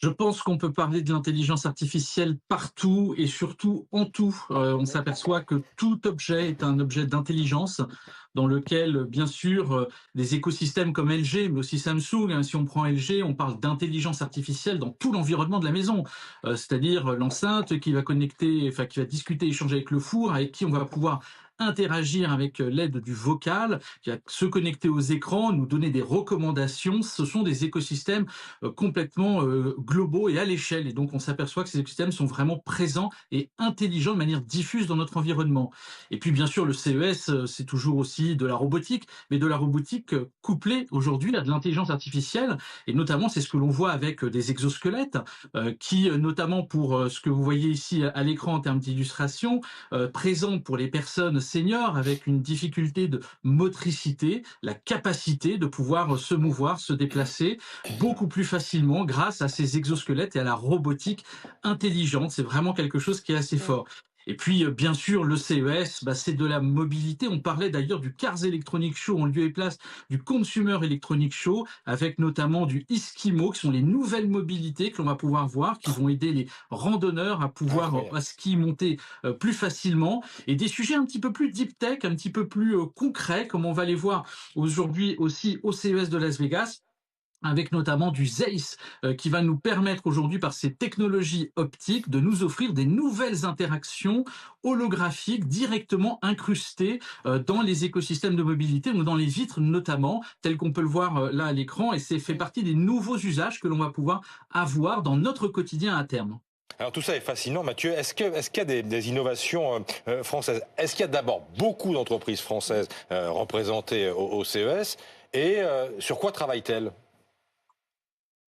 Je pense qu'on peut parler de l'intelligence artificielle partout et surtout en tout. On s'aperçoit que tout objet est un objet d'intelligence dans lequel, bien sûr, des écosystèmes comme LG, mais aussi Samsung, hein, si on prend LG, on parle d'intelligence artificielle dans tout l'environnement de la maison. C'est-à-dire l'enceinte qui va connecter, enfin qui va discuter, échanger avec le four, avec qui on va pouvoir interagir avec l'aide du vocal, qui va se connecter aux écrans, nous donner des recommandations. Ce sont des écosystèmes complètement globaux et à l'échelle. Et donc, on s'aperçoit que ces écosystèmes sont vraiment présents et intelligents de manière diffuse dans notre environnement. Et puis, bien sûr, le CES, c'est toujours aussi de la robotique, mais de la robotique couplée aujourd'hui à de l'intelligence artificielle. Et notamment, c'est ce que l'on voit avec des exosquelettes qui, notamment pour ce que vous voyez ici à l'écran en termes d'illustration, présentent pour les personnes seniors avec une difficulté de motricité, la capacité de pouvoir se mouvoir, se déplacer beaucoup plus facilement grâce à ces exosquelettes et à la robotique intelligente. C'est vraiment quelque chose qui est assez fort. Et puis, bien sûr, le CES, c'est de la mobilité. On parlait d'ailleurs du Cars Electronic Show en lieu et place du Consumer Electronic Show, avec notamment du Iskimo, qui sont les nouvelles mobilités que l'on va pouvoir voir, qui vont aider les randonneurs à pouvoir Incroyable. à ski monter plus facilement, et des sujets un petit peu plus deep tech, un petit peu plus concrets, comme on va les voir aujourd'hui aussi au CES de Las Vegas, avec notamment du Zeiss qui va nous permettre aujourd'hui par ces technologies optiques de nous offrir des nouvelles interactions holographiques directement incrustées dans les écosystèmes de mobilité, donc dans les vitres notamment, tel qu'on peut le voir là à l'écran, et c'est fait partie des nouveaux usages que l'on va pouvoir avoir dans notre quotidien à terme. Alors tout ça est fascinant, Mathieu. Est-ce qu'il y a des innovations françaises? Est-ce qu'il y a d'abord beaucoup d'entreprises françaises représentées au CES et sur quoi travaillent-elles?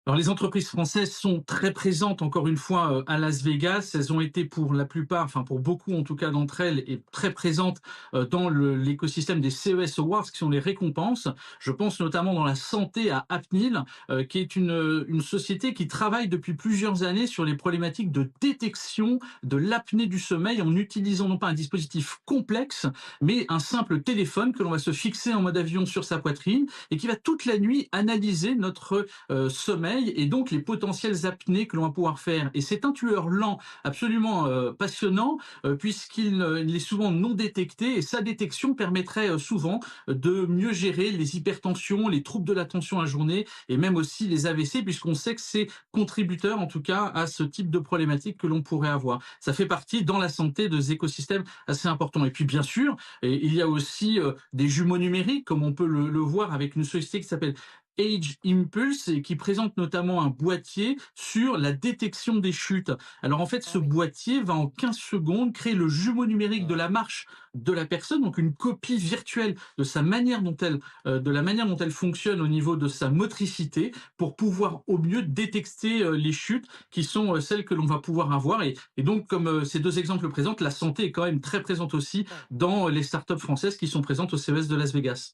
Alors les entreprises françaises sont très présentes encore une fois à Las Vegas. Elles ont été pour la plupart, enfin pour beaucoup en tout cas d'entre elles, et très présentes dans l'écosystème des CES Awards qui sont les récompenses. Je pense notamment dans la santé à Apnil, qui est une société qui travaille depuis plusieurs années sur les problématiques de détection de l'apnée du sommeil en utilisant non pas un dispositif complexe, mais un simple téléphone que l'on va se fixer en mode avion sur sa poitrine et qui va toute la nuit analyser notre sommeil et donc les potentielles apnées que l'on va pouvoir faire. Et c'est un tueur lent absolument passionnant il est souvent non détecté, et sa détection permettrait souvent de mieux gérer les hypertensions, les troubles de l'attention à journée et même aussi les AVC, puisqu'on sait que c'est contributeur en tout cas à ce type de problématique que l'on pourrait avoir. Ça fait partie dans la santé de ces écosystèmes assez importants. Et puis bien sûr, il y a aussi des jumeaux numériques, comme on peut le voir avec une société qui s'appelle Age Impulse, et qui présente notamment un boîtier sur la détection des chutes. Alors en fait, ce boîtier va en 15 secondes créer le jumeau numérique de la marche de la personne, donc une copie virtuelle de sa manière dont elle, de la manière dont elle fonctionne au niveau de sa motricité, pour pouvoir au mieux détecter les chutes qui sont celles que l'on va pouvoir avoir. Et donc, comme ces deux exemples le présentent, la santé est quand même très présente aussi dans les startups françaises qui sont présentes au CES de Las Vegas.